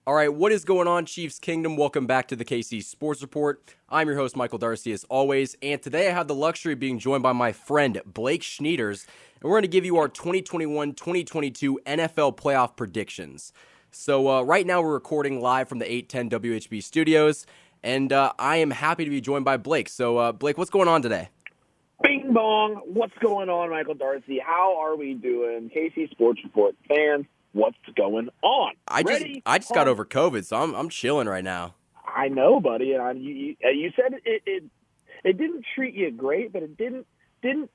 All right, what is going on, Chiefs Kingdom? Welcome back to the KC Sports Report. I'm your host, Michael Darcy, as always, and today I have the luxury of being joined by my friend, Blake Schneiders, and we're going to give you our 2021-2022 NFL playoff predictions. So right now we're recording live from the 810 WHB studios, and I am happy to be joined by Blake. So, Blake, what's going on today? Bing bong. What's going on, Michael Darcy? How are we doing? KC Sports Report fans, what's going on? I just got over COVID, so I'm chilling right now. I know, buddy. And you said it didn't treat you great, but it didn't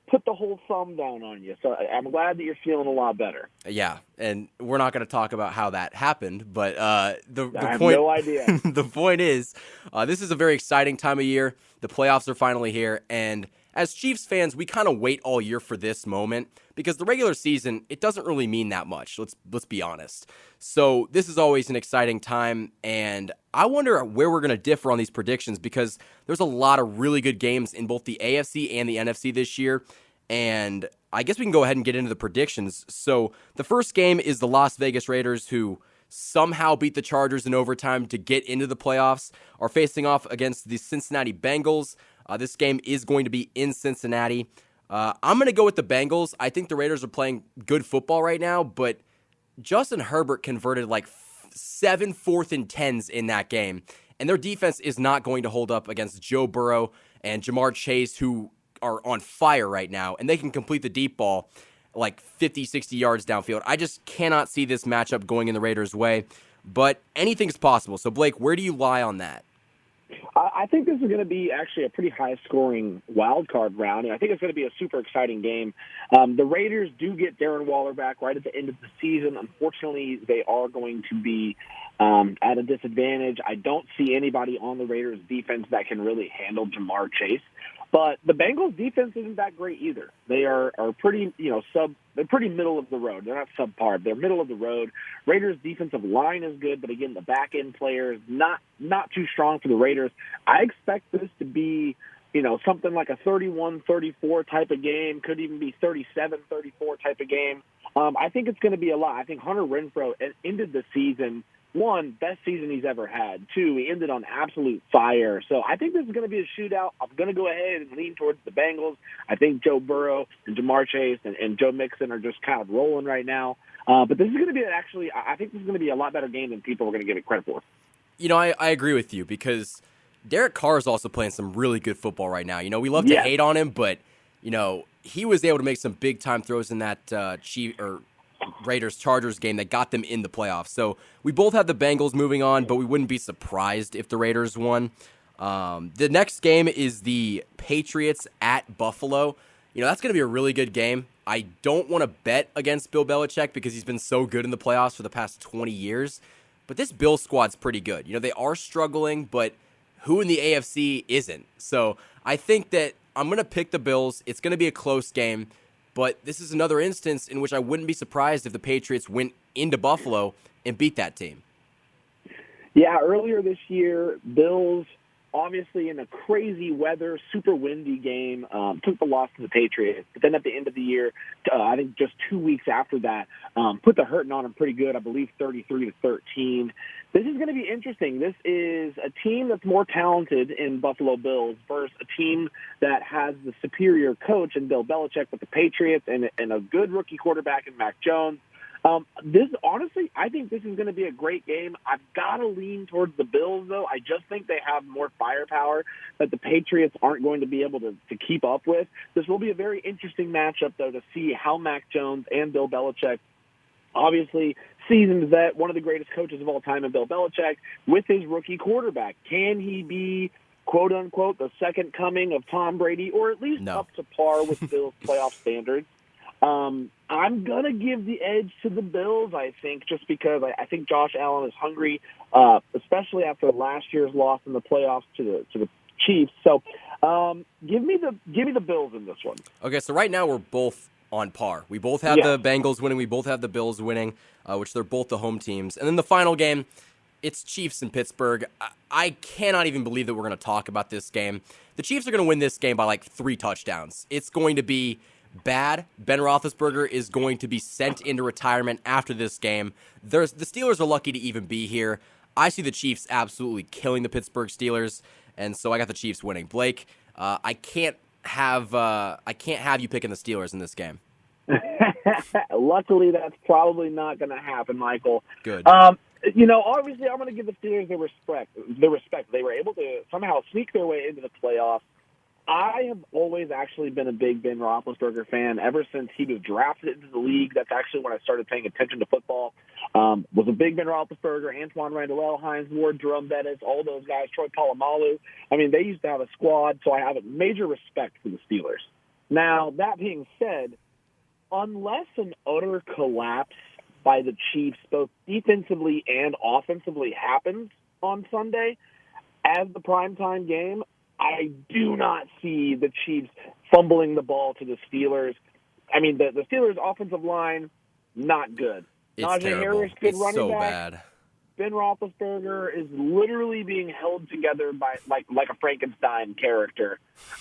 put the whole thumb down on you. So I'm glad that you're feeling a lot better. Yeah, and we're not going to talk about how that happened, but I have no idea. The point is, this is a very exciting time of year. The playoffs are finally here, and as Chiefs fans, we kind of wait all year for this moment because the regular season, it doesn't really mean that much. Let's be honest. So this is always an exciting time, and I wonder where we're going to differ on these predictions because there's a lot of really good games in both the AFC and the NFC this year, and I guess we can go ahead and get into the predictions. So the first game is the Las Vegas Raiders, who somehow beat the Chargers in overtime to get into the playoffs, are facing off against the Cincinnati Bengals. This game is going to be in Cincinnati. I'm going to go with the Bengals. I think the Raiders are playing good football right now, but Justin Herbert converted like 7 4th and 10s in that game, and their defense is not going to hold up against Joe Burrow and Jamar Chase, who are on fire right now, and they can complete the deep ball like 50, 60 yards downfield. I just cannot see this matchup going in the Raiders' way, but anything's possible. So, Blake, where do you lie on that? I think this is going to be actually a pretty high-scoring wild card round, and I think it's going to be a super exciting game. The Raiders do get Darren Waller back right at the end of the season. Unfortunately, they are going to be at a disadvantage. I don't see anybody on the Raiders' defense that can really handle Jamar Chase. But the Bengals' defense isn't that great either. They are pretty, they're pretty middle of the road. They're not subpar. They're middle of the road. Raiders' defensive line is good, but again, the back end players not too strong for the Raiders. I expect this to be, something like a 31-34 type of game. Could even be 37-34 type of game. I think it's going to be a lot. I think Hunter Renfrow ended the season. One, best season he's ever had. Two, he ended on absolute fire. So I think this is going to be a shootout. I'm going to go ahead and lean towards the Bengals. I think Joe Burrow and Jamar Chase and Joe Mixon are just kind of rolling right now. But this is going to be I think this is going to be a lot better game than people are going to give it credit for. I agree with you because Derek Carr is also playing some really good football right now. We love to hate on him, but, he was able to make some big-time throws in that Raiders-Chargers game that got them in the playoffs. So we both have the Bengals moving on, but we wouldn't be surprised if the Raiders won. The next game is the Patriots at Buffalo. That's going to be a really good game. I don't want to bet against Bill Belichick because he's been so good in the playoffs for the past 20 years. But this Bills squad's pretty good. They are struggling, but who in the AFC isn't? So I think that I'm going to pick the Bills. It's going to be a close game. But this is another instance in which I wouldn't be surprised if the Patriots went into Buffalo and beat that team. Yeah, earlier this year, Bills, obviously in a crazy weather, super windy game, took the loss to the Patriots. But then at the end of the year, I think just 2 weeks after that, put the hurting on them pretty good, I believe 33-13. This is going to be interesting. This is a team that's more talented in Buffalo Bills versus a team that has the superior coach in Bill Belichick with the Patriots and a good rookie quarterback in Mac Jones. Honestly, I think this is going to be a great game. I've got to lean towards the Bills, though. I just think they have more firepower that the Patriots aren't going to be able to keep up with. This will be a very interesting matchup, though, to see how Mac Jones and Bill Belichick, obviously seasoned vet, one of the greatest coaches of all time in Bill Belichick, with his rookie quarterback. Can he be, quote-unquote, the second coming of Tom Brady, or at least up to par with Bill's playoff standards? I'm going to give the edge to the Bills, I think, just because I think Josh Allen is hungry, especially after last year's loss in the playoffs to the Chiefs. So give me the Bills in this one. Okay, so right now we're both on par. We both have the Bengals winning. We both have the Bills winning, which they're both the home teams. And then the final game, it's Chiefs in Pittsburgh. I cannot even believe that we're going to talk about this game. The Chiefs are going to win this game by like 3 touchdowns. It's going to be bad. Ben Roethlisberger is going to be sent into retirement after this game. The Steelers are lucky to even be here. I see the Chiefs absolutely killing the Pittsburgh Steelers, and so I got the Chiefs winning. Blake, I can't have you picking the Steelers in this game. Luckily, that's probably not going to happen, Michael. Good. Obviously, I'm going to give the Steelers the respect. They were able to somehow sneak their way into the playoffs. I have always actually been a big Ben Roethlisberger fan ever since he was drafted into the league. That's actually when I started paying attention to football. Was a big Ben Roethlisberger, Antoine Randall, Hines Ward, Jerome Bettis, all those guys, Troy Polamalu. I mean, they used to have a squad, so I have a major respect for the Steelers. Now, that being said, unless an utter collapse by the Chiefs, both defensively and offensively, happens on Sunday as the primetime game, I do not see the Chiefs fumbling the ball to the Steelers. I mean, the Steelers' offensive line, not good. It's Najee terrible. Harris, good It's running so back. bad. Ben Roethlisberger is literally being held together by like a Frankenstein character.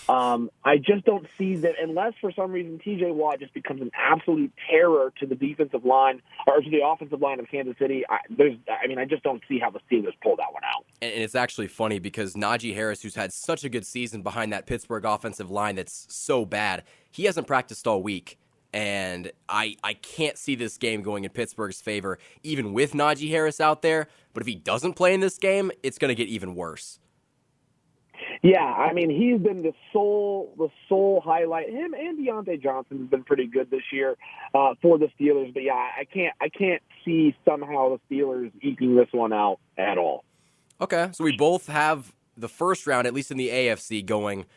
I just don't see that unless for some reason T.J. Watt just becomes an absolute terror to the defensive line or to the offensive line of Kansas City. I just don't see how the Steelers pull that one out. And it's actually funny because Najee Harris, who's had such a good season behind that Pittsburgh offensive line that's so bad, he hasn't practiced all week. And I can't see this game going in Pittsburgh's favor, even with Najee Harris out there. But if he doesn't play in this game, it's going to get even worse. Yeah, I mean, he's been the sole highlight. Him and Deontay Johnson have been pretty good this year for the Steelers. But yeah, I can't see somehow the Steelers eking this one out at all. Okay, so we both have the first round, at least in the AFC, going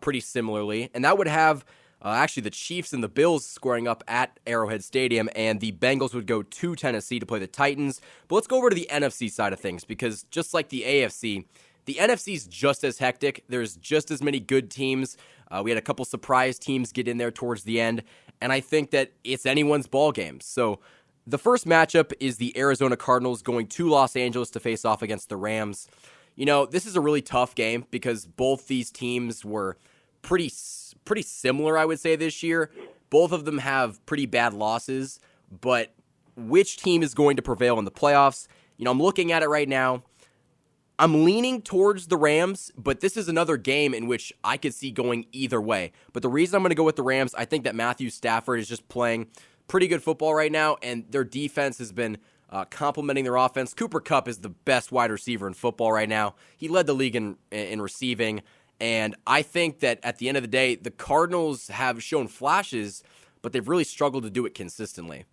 pretty similarly, and that would have. Actually, the Chiefs and the Bills squaring up at Arrowhead Stadium, and the Bengals would go to Tennessee to play the Titans. But let's go over to the NFC side of things, because just like the AFC, the NFC is just as hectic. There's just as many good teams. We had a couple surprise teams get in there towards the end, and I think that it's anyone's ball game. So the first matchup is the Arizona Cardinals going to Los Angeles to face off against the Rams. You know, this is a really tough game because both these teams were pretty similar, I would say, this year. Both of them have pretty bad losses, but which team is going to prevail in the playoffs? You know, I'm looking at it right now. I'm leaning towards the Rams, but this is another game in which I could see going either way. But the reason I'm going to go with the Rams, I think that Matthew Stafford is just playing pretty good football right now, and their defense has been complementing their offense. Cooper Kupp is the best wide receiver in football right now. He led the league in receiving. And I think that at the end of the day, the Cardinals have shown flashes, but they've really struggled to do it consistently.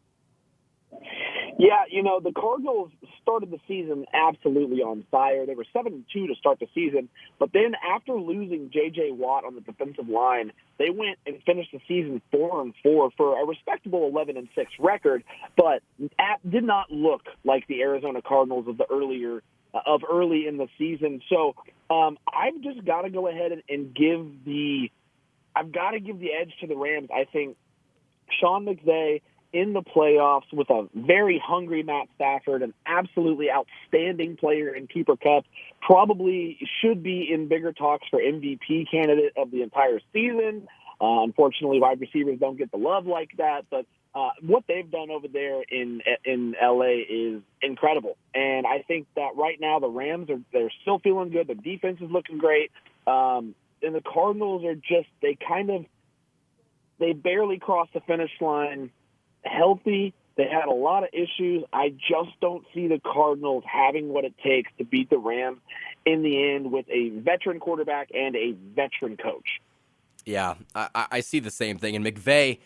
Yeah, the Cardinals started the season absolutely on fire. They were 7-2 to start the season, but then after losing J.J. Watt on the defensive line, they went and finished the season 4-4 for a respectable 11-6 record, but did not look like the Arizona Cardinals of early in the season. So I've just got to go ahead and give the edge to the Rams. I think Sean McVay in the playoffs with a very hungry Matt Stafford, an absolutely outstanding player in Cooper Kupp, probably should be in bigger talks for MVP candidate of the entire season. Unfortunately, wide receivers don't get the love like that, but what they've done over there in LA is incredible. And I think that right now the Rams they're still feeling good. The defense is looking great. And the Cardinals are just, they barely crossed the finish line healthy. They had a lot of issues. I just don't see the Cardinals having what it takes to beat the Rams in the end with a veteran quarterback and a veteran coach. Yeah, I see the same thing. And McVay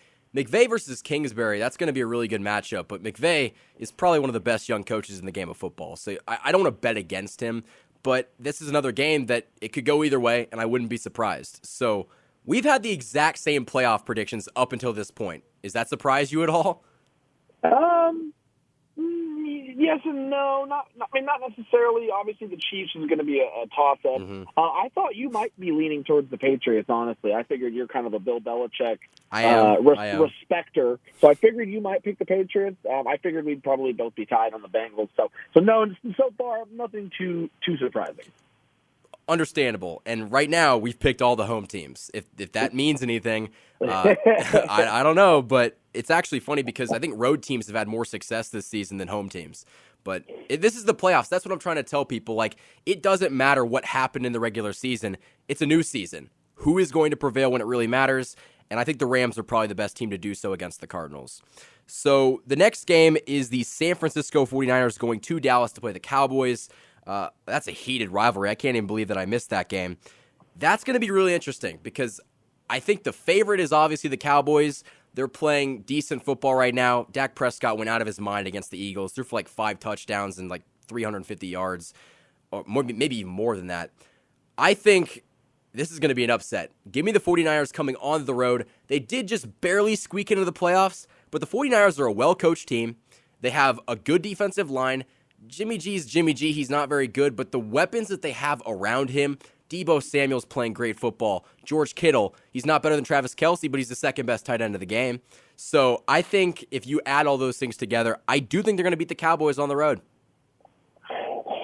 versus Kingsbury, that's going to be a really good matchup. But McVay is probably one of the best young coaches in the game of football. So I don't want to bet against him. But this is another game that it could go either way, and I wouldn't be surprised. So we've had the exact same playoff predictions up until this point. Does that surprise you at all? Yes and no. Not necessarily. Obviously, the Chiefs is going to be a toss-up. Mm-hmm. I thought you might be leaning towards the Patriots, honestly. I figured you're kind of a Bill Belichick I am. respecter. So I figured you might pick the Patriots. I figured we'd probably both be tied on the Bengals. So no, so far, nothing too surprising. Understandable. And right now, we've picked all the home teams. If that means anything, I don't know. But it's actually funny because I think road teams have had more success this season than home teams. But this is the playoffs. That's what I'm trying to tell people. Like, it doesn't matter what happened in the regular season. It's a new season. Who is going to prevail when it really matters? And I think the Rams are probably the best team to do so against the Cardinals. So the next game is the San Francisco 49ers going to Dallas to play the Cowboys. That's a heated rivalry. I can't even believe that I missed that game. That's going to be really interesting because I think the favorite is obviously the Cowboys. They're playing decent football right now. Dak Prescott went out of his mind against the Eagles. Threw for like 5 touchdowns and like 350 yards, or more, maybe even more than that. I think this is going to be an upset. Give me the 49ers coming on the road. They did just barely squeak into the playoffs, but the 49ers are a well-coached team. They have a good defensive line. Jimmy G's Jimmy G. He's not very good, but the weapons that they have around him, Deebo Samuel's playing great football. George Kittle, he's not better than Travis Kelce, but he's the second best tight end of the game. So I think if you add all those things together, I do think they're going to beat the Cowboys on the road.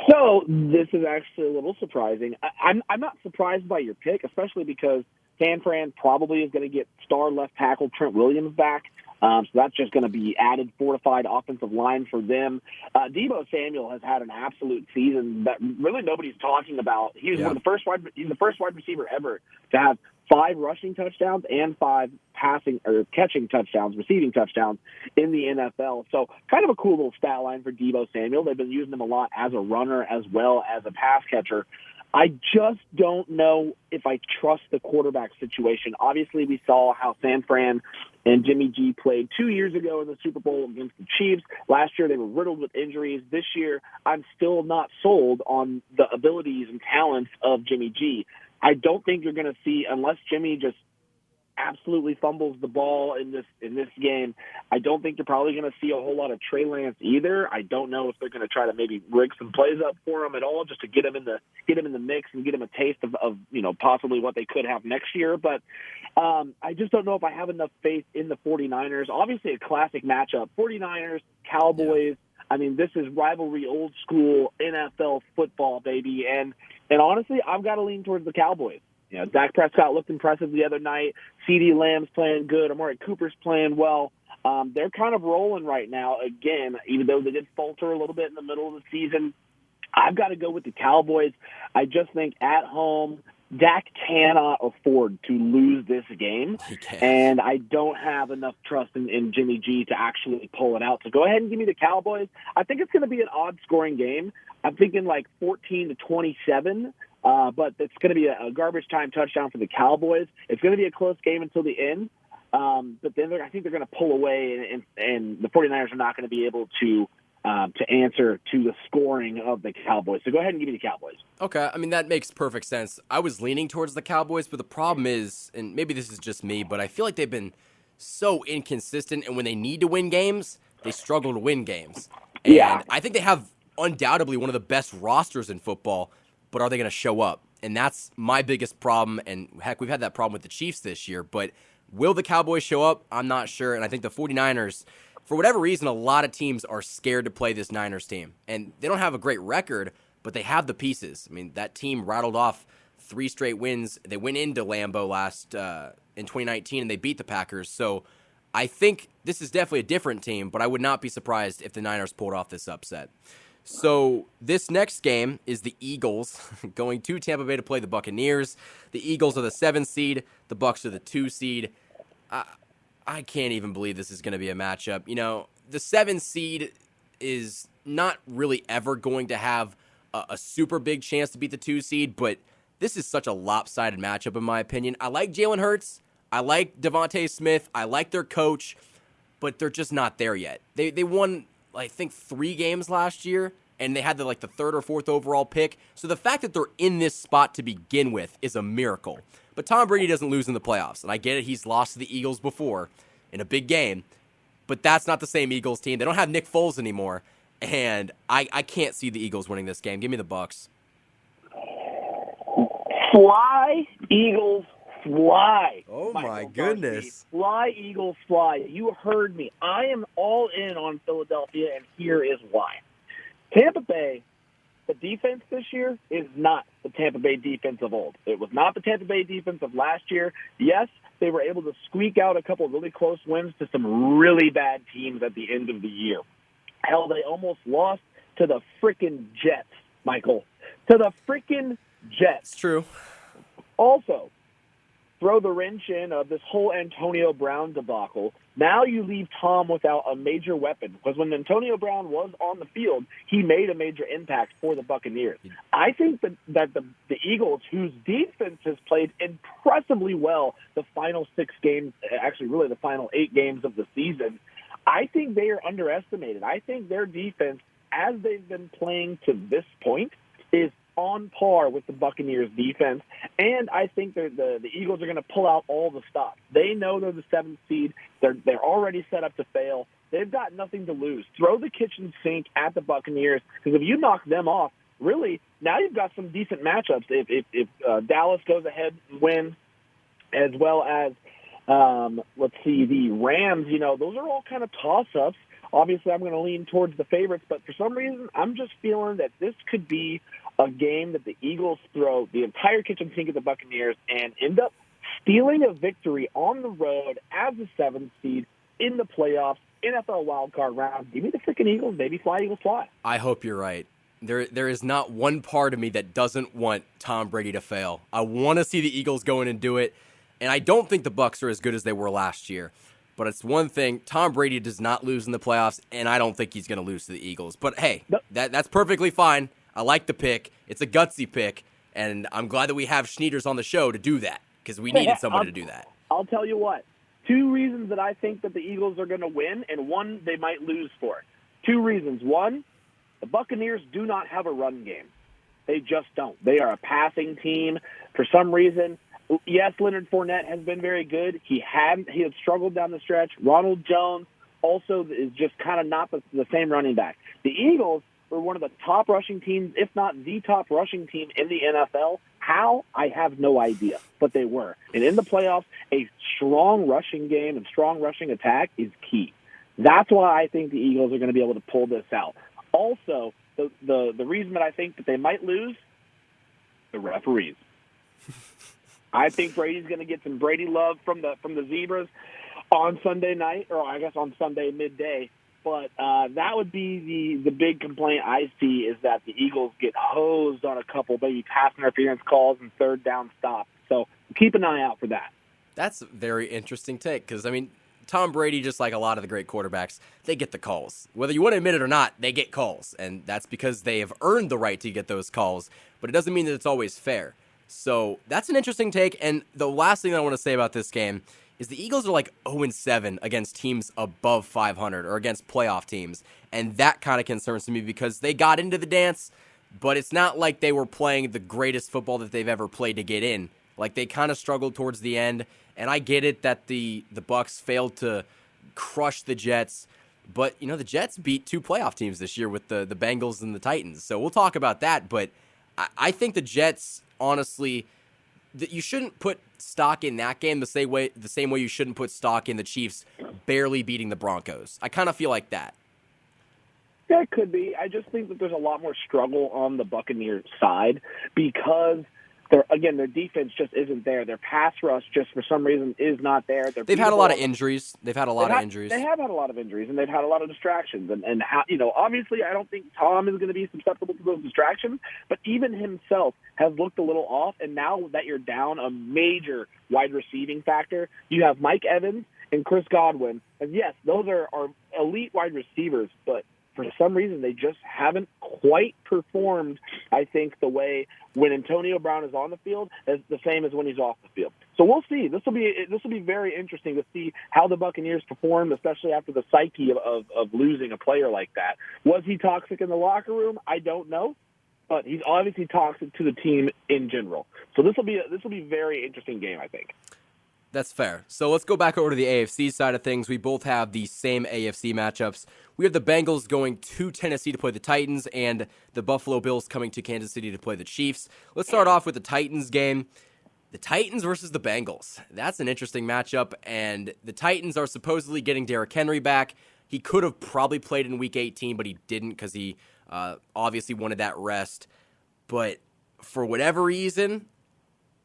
So this is actually a little surprising. I'm not surprised by your pick, especially because San Fran probably is going to get star left tackle Trent Williams back. So that's just going to be added fortified offensive line for them. Deebo Samuel has had an absolute season that really nobody's talking about. He's one of the first wide receiver ever to have 5 rushing touchdowns and 5 passing or catching touchdowns, receiving touchdowns in the NFL. So kind of a cool little stat line for Deebo Samuel. They've been using him a lot as a runner as well as a pass catcher. I just don't know if I trust the quarterback situation. Obviously, we saw how San Fran and Jimmy G played 2 years ago in the Super Bowl against the Chiefs. Last year, they were riddled with injuries. This year, I'm still not sold on the abilities and talents of Jimmy G. I don't think you're going to see, unless Jimmy just absolutely fumbles the ball in this game, I don't think you're probably going to see a whole lot of Trey Lance either. I don't know if they're going to try to maybe rig some plays up for him at all, just to get him in the mix and get him a taste of possibly what they could have next year. But I just don't know if I have enough faith in the 49ers. Obviously, a classic matchup: 49ers, Cowboys. Yeah. I mean, this is rivalry, old school NFL football, baby. And honestly, I've got to lean towards the Cowboys. You know, Dak Prescott looked impressive the other night. CeeDee Lamb's playing good. Amari Cooper's playing well. They're kind of rolling right now. Again, even though they did falter a little bit in the middle of the season, I've got to go with the Cowboys. I just think at home, Dak cannot afford to lose this game, and I don't have enough trust in Jimmy G to actually pull it out. So go ahead and give me the Cowboys. I think it's going to be an odd-scoring game. I'm thinking like 14-27. But it's going to be a garbage time touchdown for the Cowboys. It's going to be a close game until the end. But then I think they're going to pull away, and the 49ers are not going to be able to answer to the scoring of the Cowboys. So go ahead and give me the Cowboys. Okay, I mean, that makes perfect sense. I was leaning towards the Cowboys, but the problem is, and maybe this is just me, but I feel like they've been so inconsistent, and when they need to win games, they struggle to win games. And I think they have undoubtedly one of the best rosters in football, but are they going to show up? And that's my biggest problem. And heck, we've had that problem with the Chiefs this year. But will the Cowboys show up? I'm not sure. And I think the 49ers, for whatever reason, a lot of teams are scared to play this Niners team. And they don't have a great record, but they have the pieces. I mean, that team rattled off 3 straight wins. They went into Lambeau in 2019, and they beat the Packers. So I think this is definitely a different team, but I would not be surprised if the Niners pulled off this upset. So this next game is the Eagles going to Tampa Bay to play the Buccaneers. The Eagles are the 7th seed. The Bucs are the 2 seed. I can't even believe this is going to be a matchup. You know, the 7th seed is not really ever going to have a super big chance to beat the 2 seed, but this is such a lopsided matchup in my opinion. I like Jalen Hurts. I like Devontae Smith. I like their coach, but they're just not there yet. They won, I think, 3 games last year, and they had the 3rd or 4th overall pick. So the fact that they're in this spot to begin with is a miracle. But Tom Brady doesn't lose in the playoffs, and I get it. He's lost to the Eagles before in a big game, but that's not the same Eagles team. They don't have Nick Foles anymore, and I can't see the Eagles winning this game. Give me the Bucs. Fly, Eagles, fly. Oh, my goodness. Fly, Eagles, fly. You heard me. I am all in on Philadelphia, and here is why. Tampa Bay, the defense this year is not the Tampa Bay defense of old. It was not the Tampa Bay defense of last year. Yes, they were able to squeak out a couple of really close wins to some really bad teams at the end of the year. Hell, they almost lost to the freaking Jets, Michael. To the freaking Jets. It's true. Also, throw the wrench in of this whole Antonio Brown debacle. Now you leave Tom without a major weapon, because when Antonio Brown was on the field, he made a major impact for the Buccaneers. I think that the Eagles, whose defense has played impressively well the final 6 games, actually really the final 8 games of the season, I think they are underestimated. I think their defense, as they've been playing to this point, is on par with the Buccaneers defense, and I think the Eagles are going to pull out all the stops. They know they're the 7th seed. They're already set up to fail. They've got nothing to lose. Throw the kitchen sink at the Buccaneers, because if you knock them off, really, now you've got some decent matchups. If Dallas goes ahead and wins, as well as, the Rams, those are all kind of toss-ups. Obviously, I'm going to lean towards the favorites, but for some reason, I'm just feeling that this could be a game that the Eagles throw the entire kitchen sink at the Buccaneers and end up stealing a victory on the road as the 7th seed in the playoffs, NFL wildcard round. Give me the freaking Eagles, baby. Fly, Eagles, fly. I hope you're right. There is not one part of me that doesn't want Tom Brady to fail. I want to see the Eagles go in and do it, and I don't think the Bucs are as good as they were last year. But it's one thing, Tom Brady does not lose in the playoffs, and I don't think he's going to lose to the Eagles. But hey, that's perfectly fine. I like the pick. It's a gutsy pick, and I'm glad that we have Schneiders on the show to do that, because we needed someone to do that. I'll tell you what. 2 reasons that I think that the Eagles are going to win, and 1 they might lose for. 2 reasons. 1, the Buccaneers do not have a run game. They just don't. They are a passing team. For some reason, yes, Leonard Fournette has been very good. He had struggled down the stretch. Ronald Jones also is just kind of not the same running back. The Eagles were one of the top rushing teams, if not the top rushing team in the NFL. How? I have no idea, but they were. And in the playoffs, a strong rushing game and strong rushing attack is key. That's why I think the Eagles are going to be able to pull this out. Also, the reason that I think that they might lose, the referees. I think Brady's going to get some Brady love from the Zebras on Sunday night, or I guess on Sunday midday. But that would be the big complaint I see, is that the Eagles get hosed on a couple maybe pass interference calls and 3rd down stops. So keep an eye out for that. That's a very interesting take, because, Tom Brady, just like a lot of the great quarterbacks, they get the calls. Whether you want to admit it or not, they get calls, and that's because they have earned the right to get those calls, but it doesn't mean that it's always fair. So that's an interesting take, and the last thing I want to say about this game is the Eagles are like 0-7 against teams above 500 or against playoff teams, and that kind of concerns me because they got into the dance, but it's not like they were playing the greatest football that they've ever played to get in. Like, they kind of struggled towards the end, and I get it that the Bucs failed to crush the Jets, but, the Jets beat 2 playoff teams this year with the Bengals and the Titans, so we'll talk about that, but I think the Jets, honestly, that you shouldn't put stock in that game the same way you shouldn't put stock in the Chiefs barely beating the Broncos. I kind of feel like that. Yeah, it could be. I just think that there's a lot more struggle on the Buccaneers side because their defense just isn't there. Their pass rush just for some reason is not there. They've had a lot of injuries. They have had a lot of injuries, and they've had a lot of distractions. And how, obviously, I don't think Tom is going to be susceptible to those distractions. But even himself has looked a little off. And now that you're down a major wide receiving factor, you have Mike Evans and Chris Godwin. And yes, those are elite wide receivers, but for some reason, they just haven't quite performed, I think, the way when Antonio Brown is on the field is the same as when he's off the field. So we'll see. This will be very interesting to see how the Buccaneers perform, especially after the psyche of losing a player like that. Was he toxic in the locker room? I don't know, but he's obviously toxic to the team in general. So this will be a very interesting game, I think. That's fair. So let's go back over to the AFC side of things. We both have the same AFC matchups. We have the Bengals going to Tennessee to play the Titans and the Buffalo Bills coming to Kansas City to play the Chiefs. Let's start off with the Titans game. The Titans versus the Bengals. That's an interesting matchup, and the Titans are supposedly getting Derrick Henry back. He could have probably played in Week 18, but he didn't because he obviously wanted that rest. But for whatever reason,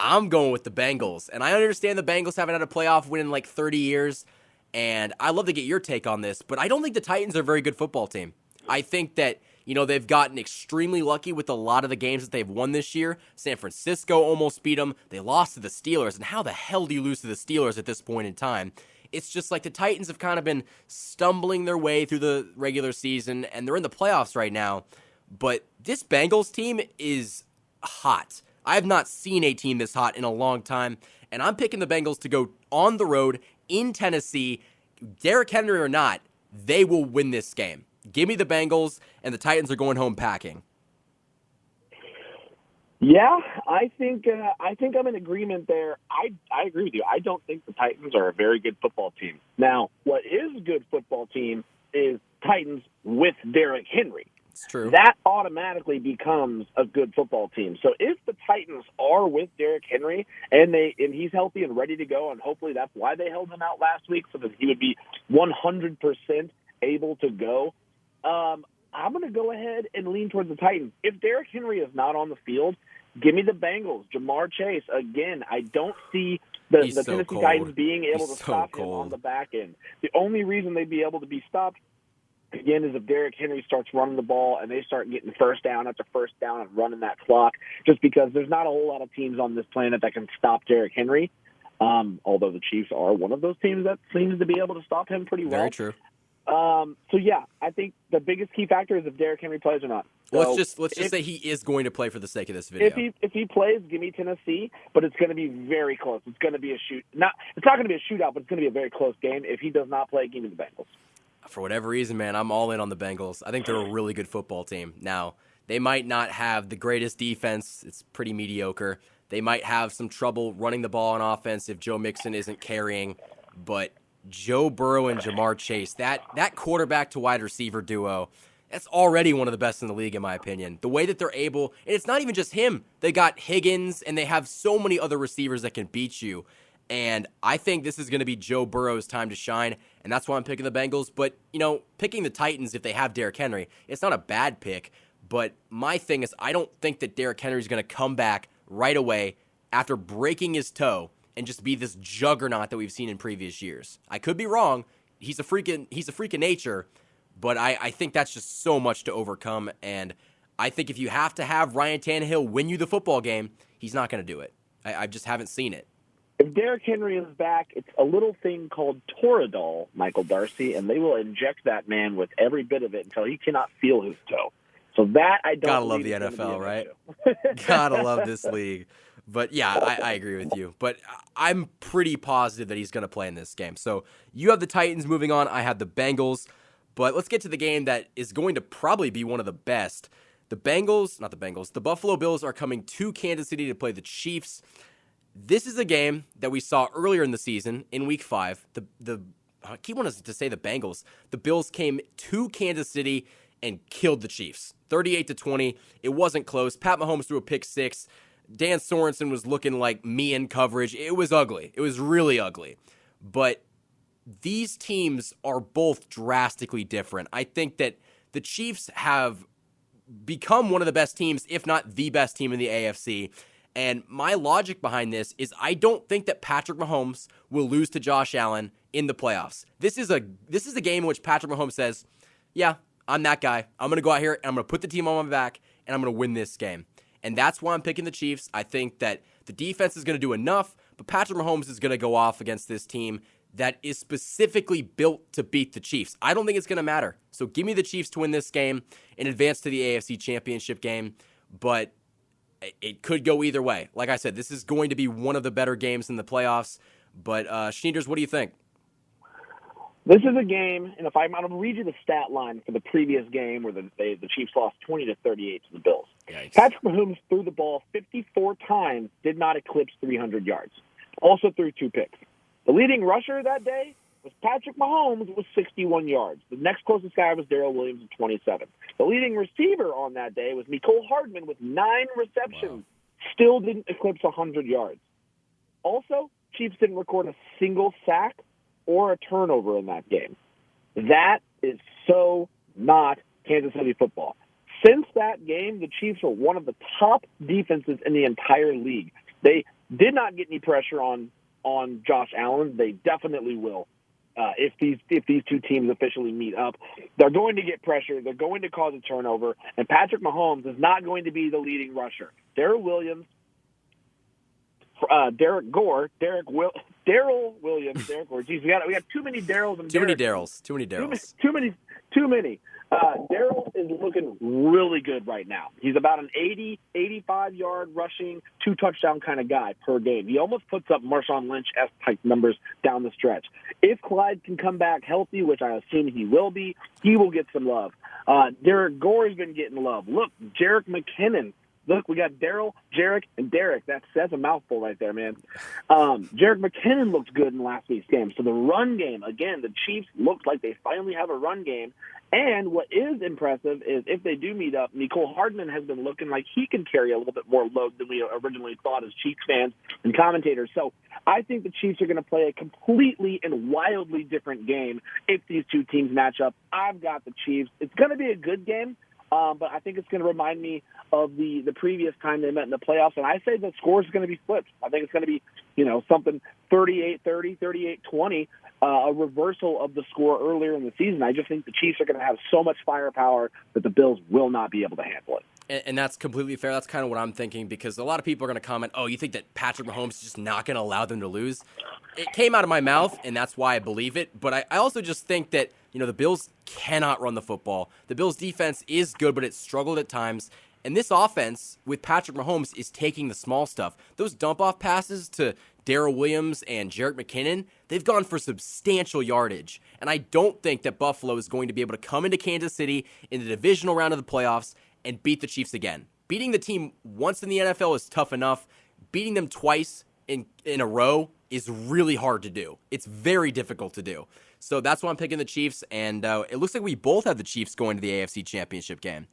I'm going with the Bengals, and I understand the Bengals haven't had a playoff win in like 30 years, and I'd love to get your take on this, but I don't think the Titans are a very good football team. I think that You know, they've gotten extremely lucky with a lot of the games that they've won this year. San Francisco almost beat them. They lost to the Steelers. And how the hell do you lose to the Steelers at this point in time? It's just like the Titans have kind of been stumbling their way through the regular season, and they're in the playoffs right now. But this Bengals team is hot. I have not seen a team this hot in a long time, and I'm picking the Bengals to go on the road in Tennessee. Derrick Henry or not, they will win this game. Give me the Bengals, and the Titans are going home packing. Yeah, I think I'm in agreement there. I agree with you. I don't think the Titans are a very good football team. Now, what is a good football team is Titans with Derrick Henry. It's true. That automatically becomes a good football team. So if the Titans are with Derrick Henry and he's healthy and ready to go, and hopefully that's why they held him out last week so that he would be 100% able to go, I'm going to go ahead and lean towards the Titans. If Derrick Henry is not on the field, give me the Bengals. Jamar Chase, again, I don't see the Tennessee Titans being able to stop him on the back end. The only reason they'd be able to be stopped, again, is if Derrick Henry starts running the ball and they start getting first down after first down and running that clock, just because there's not a whole lot of teams on this planet that can stop Derrick Henry, although the Chiefs are one of those teams that seems to be able to stop him pretty well. Very true. So yeah, I think the biggest key factor is if Derrick Henry plays or not. So let's just say he is going to play for the sake of this video. If he plays, give me Tennessee, but it's going to be very close. It's going to be it's not going to be a shootout, but it's going to be a very close game. If he does not play, give me the Bengals. For whatever reason, man, I'm all in on the Bengals. I think they're a really good football team. Now, they might not have the greatest defense. It's pretty mediocre. They might have some trouble running the ball on offense if Joe Mixon isn't carrying, but Joe Burrow and Jamar Chase, that quarterback to wide receiver duo, that's already one of the best in the league, in my opinion. The way that they're able, and it's not even just him. They got Higgins, and they have so many other receivers that can beat you. And I think this is going to be Joe Burrow's time to shine, and that's why I'm picking the Bengals. But, you know, picking the Titans if they have Derrick Henry, it's not a bad pick. But my thing is, I don't think that Derrick Henry is going to come back right away after breaking his toe and just be this juggernaut that we've seen in previous years. I could be wrong. He's a freak of nature, but I think that's just so much to overcome. And I think if you have to have Ryan Tannehill win you the football game, he's not going to do it. I just haven't seen it. If Derrick Henry is back, it's a little thing called Toradol, Michael Darcy, and they will inject that man with every bit of it until he cannot feel his toe. So that I don't. Gotta love the NFL, right? Gotta love this league. But yeah, I agree with you. But I'm pretty positive that he's going to play in this game. So you have the Titans moving on. I have the Bengals. But let's get to the game that is going to probably be one of the best. The Buffalo Bills are coming to Kansas City to play the Chiefs. This is a game that we saw earlier in the season in Week 5. I keep wanting to say the Bengals. The Bills came to Kansas City and killed the Chiefs, 38-20. It wasn't close. Pat Mahomes threw a pick six. Dan Sorensen was looking like me in coverage. It was ugly. It was really ugly. But these teams are both drastically different. I think that the Chiefs have become one of the best teams, if not the best team in the AFC. And my logic behind this is I don't think that Patrick Mahomes will lose to Josh Allen in the playoffs. This is a game in which Patrick Mahomes says, yeah, I'm that guy. I'm going to go out here and I'm going to put the team on my back and I'm going to win this game. And that's why I'm picking the Chiefs. I think that the defense is going to do enough, but Patrick Mahomes is going to go off against this team that is specifically built to beat the Chiefs. I don't think it's going to matter. So give me the Chiefs to win this game and advance to the AFC Championship game. But it could go either way. Like I said, this is going to be one of the better games in the playoffs. But, Schneiders, what do you think? This is a game, and I'm going to read you the stat line for the previous game where the Chiefs lost 20-38 to the Bills. Yikes. Patrick Mahomes threw the ball 54 times, did not eclipse 300 yards. Also threw 2 picks. The leading rusher that day was Patrick Mahomes with 61 yards. The next closest guy was Darrell Williams with 27. The leading receiver on that day was Mecole Hardman with 9 receptions. Wow. Still didn't eclipse 100 yards. Also, Chiefs didn't record a single sack or a turnover in that game. That is so not Kansas City football. Since that game, the Chiefs are one of the top defenses in the entire league. They did not get any pressure on Josh Allen. They definitely will if these two teams officially meet up. They're going to get pressure. They're going to cause a turnover, and Patrick Mahomes is not going to be the leading rusher. Daryl Williams, Derek Gore, Daryl Williams, Derek Gore. Geez, we got too many Daryls and too many Daryls. Too many. Daryl is looking really good right now. He's about an 80, 85-yard rushing, 2-touchdown kind of guy per game. He almost puts up Marshawn Lynch-esque type numbers down the stretch. If Clyde can come back healthy, which I assume he will be, he will get some love. Derek Gore's been getting love. Look, Jerick McKinnon. Look, we got Daryl, Jerick, and Derek. That's a mouthful right there, man. Jerick McKinnon looked good in last week's game. So the run game, again, the Chiefs looked like they finally have a run game. And what is impressive is if they do meet up, Mecole Hardman has been looking like he can carry a little bit more load than we originally thought as Chiefs fans and commentators. So I think the Chiefs are going to play a completely and wildly different game if these two teams match up. I've got the Chiefs. It's going to be a good game. But I think it's going to remind me of the previous time they met in the playoffs. And I say the score is going to be flipped. I think it's going to be, something 38-30, 38-20, a reversal of the score earlier in the season. I just think the Chiefs are going to have so much firepower that the Bills will not be able to handle it. And that's completely fair. That's kind of what I'm thinking, because a lot of people are going to comment, oh, you think that Patrick Mahomes is just not going to allow them to lose? It came out of my mouth, and that's why I believe it. But I also just think that, the Bills cannot run the football. The Bills' defense is good, but it struggled at times. And this offense with Patrick Mahomes is taking the small stuff. Those dump-off passes to Daryl Williams and Jerick McKinnon, they've gone for substantial yardage. And I don't think that Buffalo is going to be able to come into Kansas City in the divisional round of the playoffs and beat the Chiefs again. Beating the team once in the NFL is tough enough. Beating them twice in a row is really hard to do. It's very difficult to do. So that's why I'm picking the Chiefs, and it looks like we both have the Chiefs going to the AFC Championship game.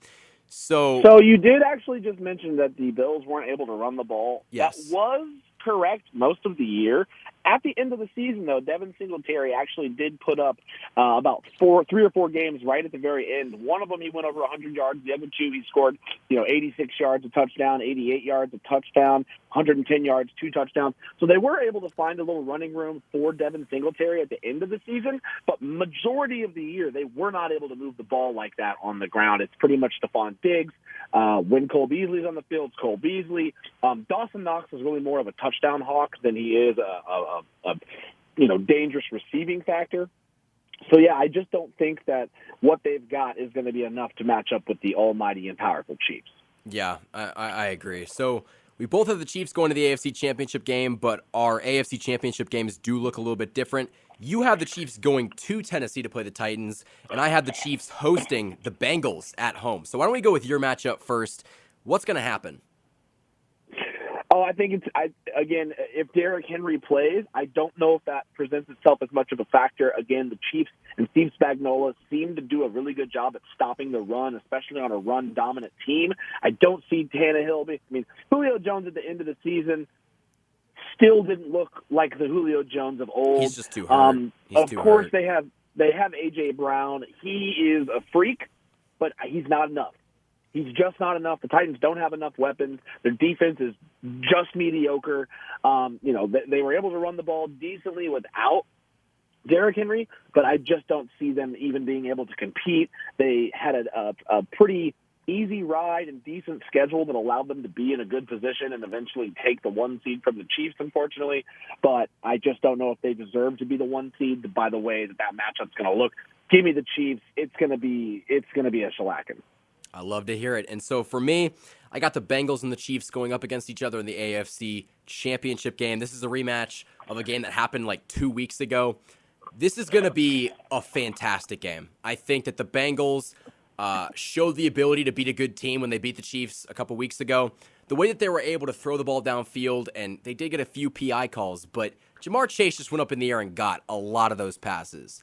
So you did actually just mention that the Bills weren't able to run the ball. Yes. That was correct most of the year. At the end of the season, though, Devin Singletary actually did put up about 3 or 4 games right at the very end. One of them, he went over 100 yards. The other 2, he scored, 86 yards, a touchdown, 88 yards, a touchdown, 110 yards, 2 touchdowns. So they were able to find a little running room for Devin Singletary at the end of the season, but majority of the year, they were not able to move the ball like that on the ground. It's pretty much Stephon Diggs. When Cole Beasley's on the field, it's Cole Beasley. Dawson Knox is really more of a touchdown hawk than he is a dangerous receiving factor. So, yeah, I just don't think that what they've got is going to be enough to match up with the almighty and powerful Chiefs. Yeah, I agree. So we both have the Chiefs going to the AFC Championship game, but our AFC Championship games do look a little bit different. You have the Chiefs going to Tennessee to play the Titans, and I have the Chiefs hosting the Bengals at home. So why don't we go with your matchup first? What's going to happen? Oh, I think again, if Derrick Henry plays, I don't know if that presents itself as much of a factor. Again, the Chiefs and Steve Spagnuolo seem to do a really good job at stopping the run, especially on a run-dominant team. I don't see Tannehill. Julio Jones at the end of the season still didn't look like the Julio Jones of old. He's just too hurt. Of course, they have A.J. Brown. He is a freak, but he's not enough. He's just not enough. The Titans don't have enough weapons. Their defense is just mediocre. They were able to run the ball decently without Derrick Henry, but I just don't see them even being able to compete. They had a pretty easy ride and decent schedule that allowed them to be in a good position and eventually take the 1 seed from the Chiefs, unfortunately. But I just don't know if they deserve to be the 1 seed by the way that matchup's going to look. Give me the Chiefs. It's going to be a shellacking. I love to hear it. And so for me, I got the Bengals and the Chiefs going up against each other in the AFC Championship game. This is a rematch of a game that happened like 2 weeks ago. This is going to be a fantastic game. I think that the Bengals showed the ability to beat a good team when they beat the Chiefs a couple weeks ago. The way that they were able to throw the ball downfield, and they did get a few PI calls, but Jamar Chase just went up in the air and got a lot of those passes.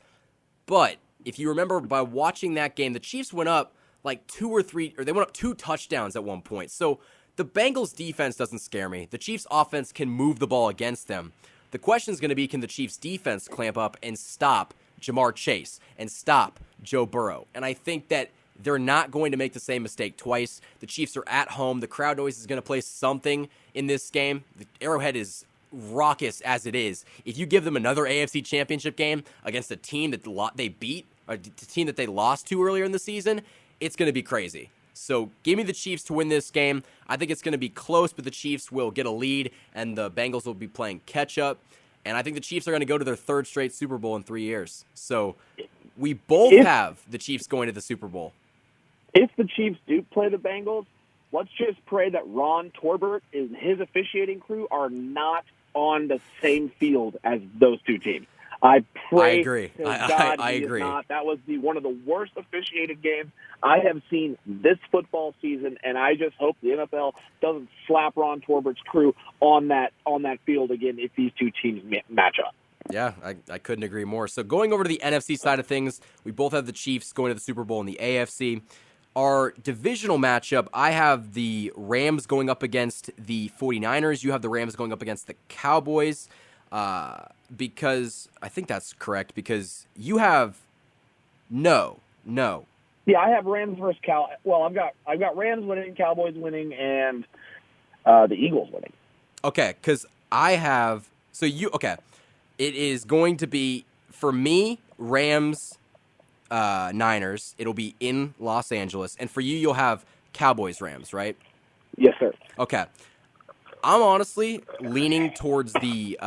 But if you remember by watching that game, the Chiefs went up like 2 or 3, or they went up 2 touchdowns at one point. So the Bengals defense doesn't scare me. The Chiefs offense can move the ball against them. The question is going to be, can the Chiefs defense clamp up and stop Jamar Chase and stop Joe Burrow? And I think that they're not going to make the same mistake twice. The Chiefs are at home. The crowd noise is going to play something in this game. The Arrowhead is raucous as it is, if you give them another AFC Championship game against a team that they beat, or the team that they lost to earlier in the season, it's going to be crazy. So give me the Chiefs to win this game. I think it's going to be close, but the Chiefs will get a lead, and the Bengals will be playing catch-up. And I think the Chiefs are going to go to their third straight Super Bowl in 3 years. So we both have the Chiefs going to the Super Bowl. If the Chiefs do play the Bengals, let's just pray that Ron Torbert and his officiating crew are not on the same field as those two teams. I agree. I agree. Not. That was one of the worst officiated games I have seen this football season, and I just hope the NFL doesn't slap Ron Torbert's crew on that field again if these two teams match up. Yeah, I couldn't agree more. So going over to the NFC side of things, we both have the Chiefs going to the Super Bowl in the AFC. Our divisional matchup, I have the Rams going up against the 49ers. You have the Rams going up against the Cowboys. Because I think that's correct, because you have no. Yeah, I have Rams versus Well, I've got Rams winning, Cowboys winning, and the Eagles winning. Okay, because I have it is going to be for me Rams, Niners. It'll be in Los Angeles, and for you, you'll have Cowboys Rams, right? Yes, sir. Okay. I'm honestly leaning towards the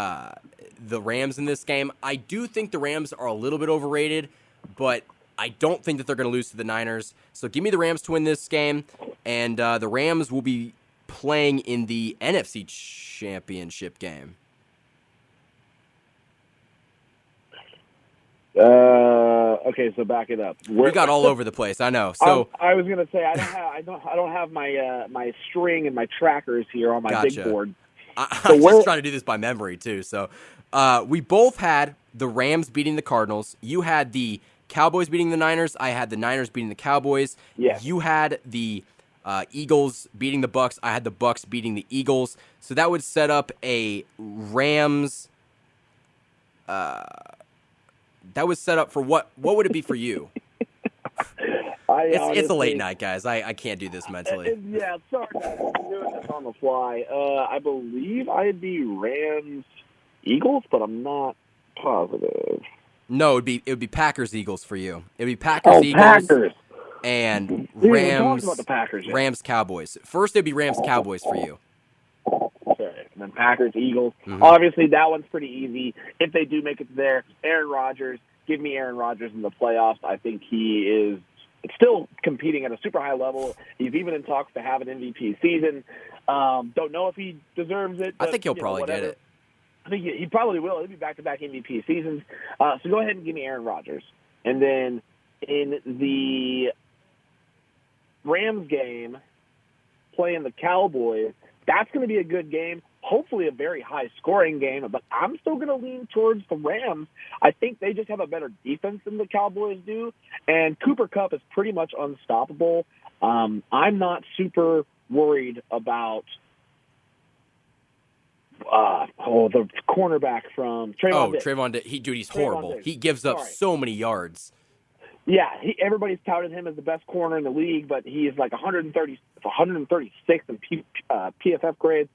Rams in this game. I do think the Rams are a little bit overrated, but I don't think that they're going to lose to the Niners. So give me the Rams to win this game, and the Rams will be playing in the NFC Championship game. Okay, so back it up. We got all over the place. I know. So I was gonna say I don't have my string and my trackers here on my big board. I'm just trying to do this by memory too. So we both had the Rams beating the Cardinals. You had the Cowboys beating the Niners. I had the Niners beating the Cowboys. Yes. You had the Eagles beating the Bucks. I had the Bucks beating the Eagles. So that would set up a Rams. That was set up for what? What would it be for you? It's a late night, guys. I can't do this mentally. Yeah, sorry. I'm doing this on the fly. I believe I'd be Rams Eagles, but I'm not positive. No, it would be Packers Eagles for you. It would be Packers Eagles. Packers. And Rams. About the Packers yet. Rams Cowboys. First, it'd be Rams Cowboys for you. Okay. And then Packers Eagles. Mm-hmm. Obviously, that one's pretty easy. If they do make it there, Aaron Rodgers. Give me Aaron Rodgers in the playoffs. I think he is still competing at a super high level. He's even in talks to have an MVP season. Don't know if he deserves it. But, I think he'll probably get it. I think he probably will. He'll be back-to-back MVP seasons. So go ahead and give me Aaron Rodgers. And then in the Rams game, playing the Cowboys, that's going to be a good game. Hopefully a very high-scoring game, but I'm still going to lean towards the Rams. I think they just have a better defense than the Cowboys do, and Cooper Kupp is pretty much unstoppable. I'm not super worried about the cornerback from Trayvon Diggs. Trayvon Diggs. He's horrible. He gives up so many yards. Yeah, everybody's touted him as the best corner in the league, but he is like 136 in PFF grades.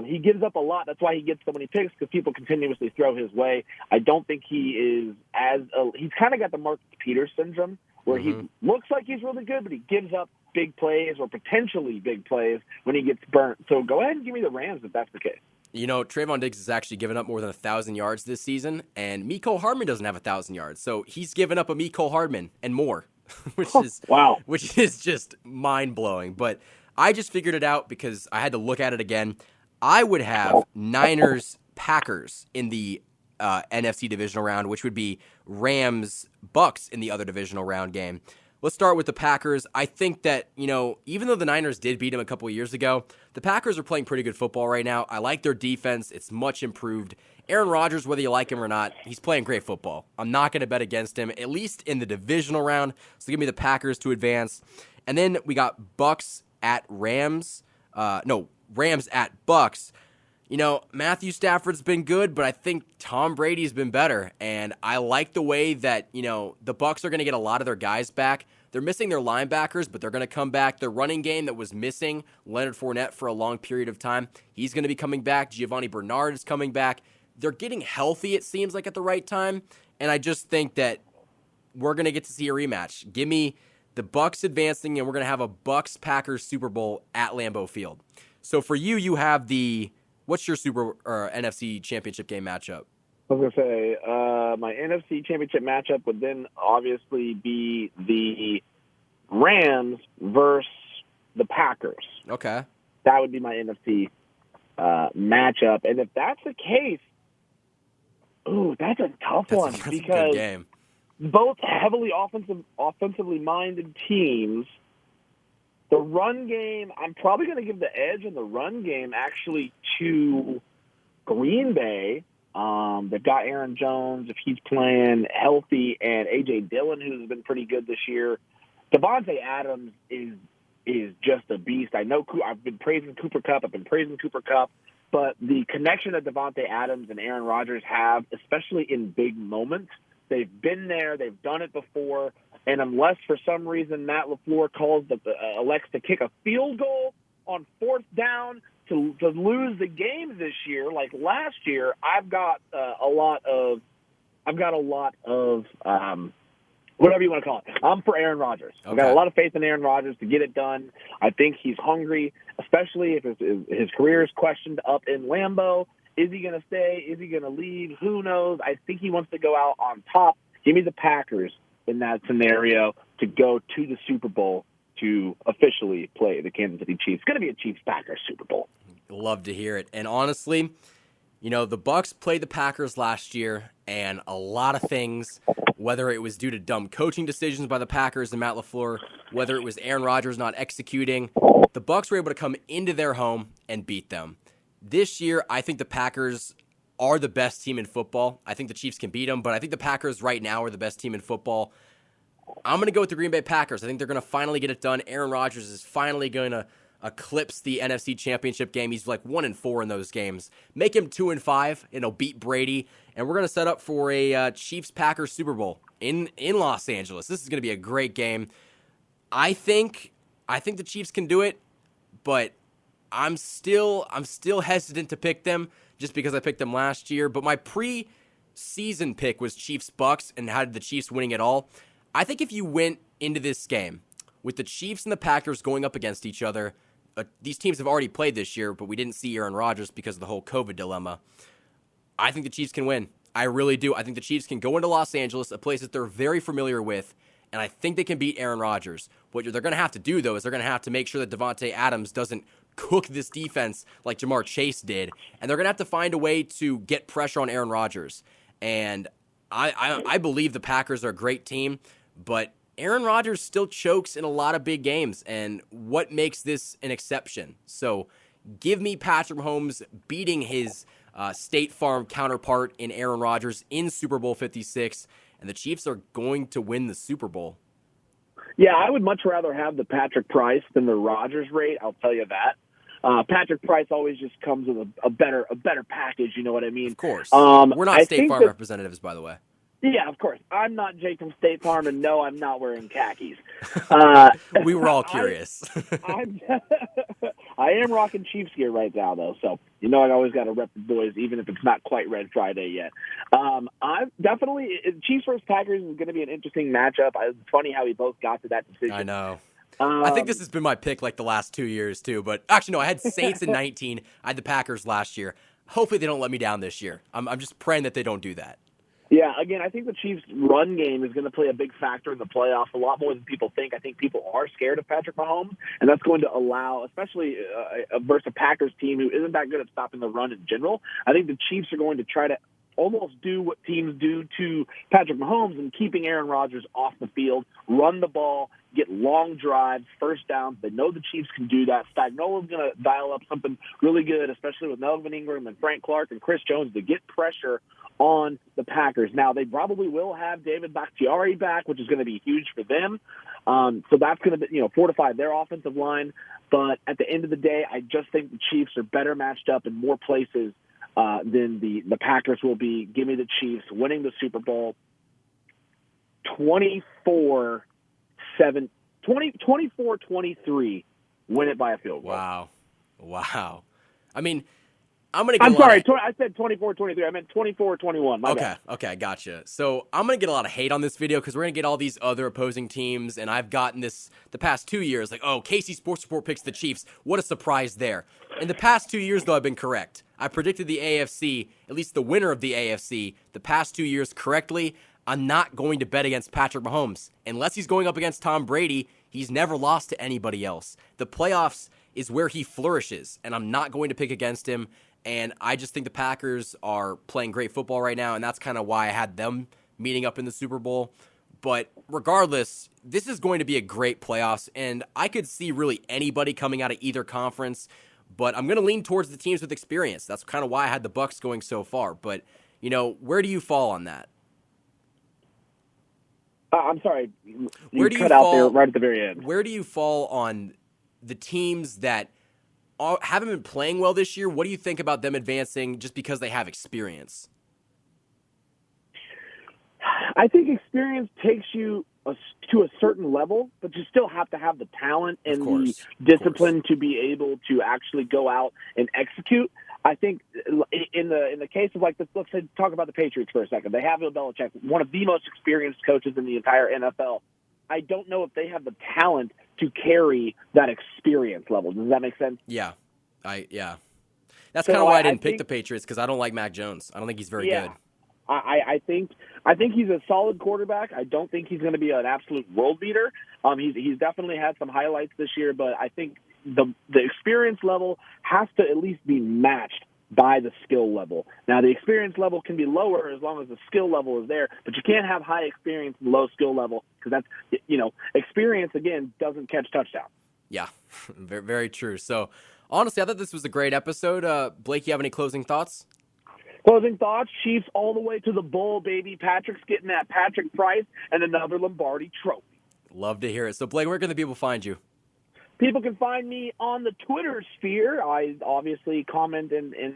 He gives up a lot. That's why he gets so many picks, because people continuously throw his way. I don't think he is he's kind of got the Marcus Peters syndrome, where he looks like he's really good, but he gives up big plays or potentially big plays when he gets burnt. So go ahead and give me the Rams if that's the case. You know, Trayvon Diggs has actually given up more than 1,000 yards this season, and Mecole Hardman doesn't have 1,000 yards. So he's given up a Mecole Hardman and more, which is just mind-blowing. But I just figured it out because I had to look at it again. I would have Niners-Packers in the NFC divisional round, which would be Rams-Bucks in the other divisional round game. Let's start with the Packers. I think that, even though the Niners did beat them a couple of years ago, the Packers are playing pretty good football right now. I like their defense. It's much improved. Aaron Rodgers, whether you like him or not, he's playing great football. I'm not going to bet against him, at least in the divisional round. So give me the Packers to advance. And then we got Bucks at Rams. Rams at Bucks. Matthew Stafford's been good, but I think Tom Brady's been better. And I like the way that, the Bucks are going to get a lot of their guys back. They're missing their linebackers, but they're going to come back. Their running game that was missing Leonard Fournette for a long period of time, he's going to be coming back. Giovanni Bernard is coming back. They're getting healthy, it seems like, at the right time, and I just think that we're going to get to see a rematch. Give me the Bucs advancing, and we're going to have a Bucs-Packers Super Bowl at Lambeau Field. So for you, you have what's your NFC Championship game matchup? I was going to say, my NFC Championship matchup would then obviously be the Rams versus the Packers. Okay. That would be my NFC matchup. And if that's the case, that's a tough one that's because a good game. Both heavily offensively minded teams. The run game, I'm probably going to give the edge in the run game actually to Green Bay. They've got Aaron Jones, if he's playing healthy, and A.J. Dillon, who's been pretty good this year. Devontae Adams is just a beast. I know I've been praising Cooper Kupp, but the connection that Devontae Adams and Aaron Rodgers have, especially in big moments, they've been there, they've done it before, and unless for some reason Matt LaFleur elects to kick a field goal on fourth down to lose the game this year, like last year, I've got a lot of whatever you want to call it. I'm for Aaron Rodgers. Okay. I've got a lot of faith in Aaron Rodgers to get it done. I think he's hungry, especially if his career is questioned up in Lambeau. Is he going to stay? Is he going to leave? Who knows? I think he wants to go out on top. Give me the Packers in that scenario to go to the Super Bowl to officially play the Kansas City Chiefs. It's going to be a Chiefs-Packers Super Bowl. Love to hear it. And honestly, the Bucs played the Packers last year, and a lot of things, whether it was due to dumb coaching decisions by the Packers and Matt LaFleur, whether it was Aaron Rodgers not executing, the Bucs were able to come into their home and beat them. This year, I think the Packers are the best team in football. I think the Chiefs can beat them, but I think the Packers right now are the best team in football. I'm going to go with the Green Bay Packers. I think they're going to finally get it done. Aaron Rodgers is finally going to eclipse the NFC Championship game. He's like 1-4 in those games. Make him 2-5, and he'll beat Brady. And we're going to set up for a Chiefs-Packers Super Bowl in Los Angeles. This is going to be a great game. I think the Chiefs can do it, but I'm still hesitant to pick them just because I picked them last year. But my pre-season pick was Chiefs-Bucs and had the Chiefs winning it all. I think if you went into this game with the Chiefs and the Packers going up against each other, these teams have already played this year, but we didn't see Aaron Rodgers because of the whole COVID dilemma. I think the Chiefs can win. I really do. I think the Chiefs can go into Los Angeles, a place that they're very familiar with, and I think they can beat Aaron Rodgers. What they're going to have to do, though, is they're going to have to make sure that Devontae Adams doesn't cook this defense like Jamar Chase did, and they're going to have to find a way to get pressure on Aaron Rodgers. And I believe the Packers are a great team, but Aaron Rodgers still chokes in a lot of big games, and what makes this an exception? So give me Patrick Mahomes beating his State Farm counterpart in Aaron Rodgers in Super Bowl 56, and the Chiefs are going to win the Super Bowl. Yeah, I would much rather have the Patrick Price than the Rodgers rate, I'll tell you that. Patrick Price always just comes with a better package, you know what I mean? Of course. We're not State Farm representatives, by the way. Yeah, of course. I'm not Jake from State Farm, and no, I'm not wearing khakis. We were all curious. I am rocking Chiefs gear right now, though, so I always got to rep the boys, even if it's not quite Red Friday yet. I'm definitely Chiefs versus Packers is going to be an interesting matchup. It's funny how we both got to that decision. I know. I think this has been my pick like the last 2 years, too. But actually, no, I had Saints in 19. I had the Packers last year. Hopefully they don't let me down this year. I'm just praying that they don't do that. Yeah, again, I think the Chiefs' run game is going to play a big factor in the playoffs, a lot more than people think. I think people are scared of Patrick Mahomes, and that's going to allow, especially versus a Packers team who isn't that good at stopping the run in general. I think the Chiefs are going to try to almost do what teams do to Patrick Mahomes and keeping Aaron Rodgers off the field, run the ball, get long drives, first downs. They know the Chiefs can do that. Spagnola's going to dial up something really good, especially with Melvin Ingram and Frank Clark and Chris Jones, to get pressure on the Packers. Now, they probably will have David Bakhtiari back, which is going to be huge for them. So that's going to fortify their offensive line. But at the end of the day, I just think the Chiefs are better matched up in more places than the Packers will be. Give me the Chiefs winning the Super Bowl 24-17. 24-23, win it by a field goal. Wow. I mean, I'm sorry. I said 24-23. I meant 24-21. My bad. Okay, gotcha. So I'm going to get a lot of hate on this video because we're going to get all these other opposing teams, and I've gotten this the past 2 years, like, oh, KC Sports Report picks the Chiefs. What a surprise there. In the past 2 years, though, I've been correct. I predicted the AFC, at least the winner of the AFC, the past 2 years correctly. I'm not going to bet against Patrick Mahomes. Unless he's going up against Tom Brady, he's never lost to anybody else. The playoffs is where he flourishes, and I'm not going to pick against him. And I just think the Packers are playing great football right now, and that's kind of why I had them meeting up in the Super Bowl. But regardless, this is going to be a great playoffs, and I could see really anybody coming out of either conference, but I'm going to lean towards the teams with experience. That's kind of why I had the Bucs going so far. But, where do you fall on that? I'm sorry. You cut out there right at the very end. Where do you fall on the teams that haven't been playing well this year? What do you think about them advancing just because they have experience? I think experience takes you to a certain level, but you still have to have the talent and the discipline to be able to actually go out and execute. I think in the case of like this, let's talk about the Patriots for a second. They have Bill Belichick, one of the most experienced coaches in the entire NFL. I don't know if they have the talent to carry that experience level. Does that make sense? Yeah. That's kind of why I didn't pick the Patriots, because I don't like Mac Jones. I don't think he's very good. I think he's a solid quarterback. I don't think he's going to be an absolute world beater. He's definitely had some highlights this year, but I think the experience level has to at least be matched by the skill level. Now, the experience level can be lower as long as the skill level is there, but you can't have high experience and low skill level, because that's, experience, again, doesn't catch touchdowns. Yeah, very, very true. So, honestly, I thought this was a great episode. Blake, you have any closing thoughts? Closing thoughts, Chiefs all the way to the bowl, baby. Patrick's getting that Patrick Price and another Lombardi trophy. Love to hear it. So, Blake, where can the people find you? People can find me on the Twitter sphere. I obviously comment and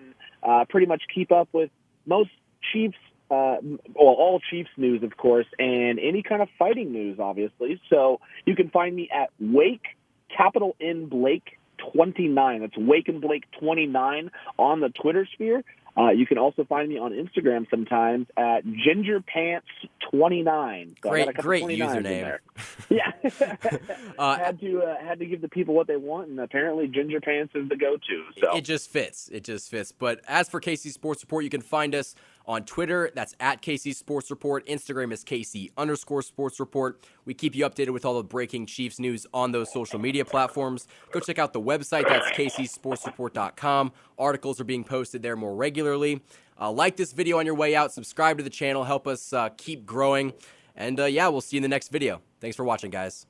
pretty much keep up with most Chiefs, all Chiefs news, of course, and any kind of fighting news, obviously. So you can find me at Wake, capital N Blake 29. That's Wake and Blake 29 on the Twitter sphere. You can also find me on Instagram sometimes at GingerPants29. So great username. Yeah, had to give the people what they want, and apparently Ginger Pants is the go-to. So it just fits. But as for KC Sports Report, you can find us on Twitter. That's at KC Sports Report. Instagram is KC_Sports Report. We keep you updated with all the breaking Chiefs news on those social media platforms. Go check out the website. That's KCSportsReport.com. Articles are being posted there more regularly. Like this video on your way out. Subscribe to the channel. Help us keep growing. And we'll see you in the next video. Thanks for watching, guys.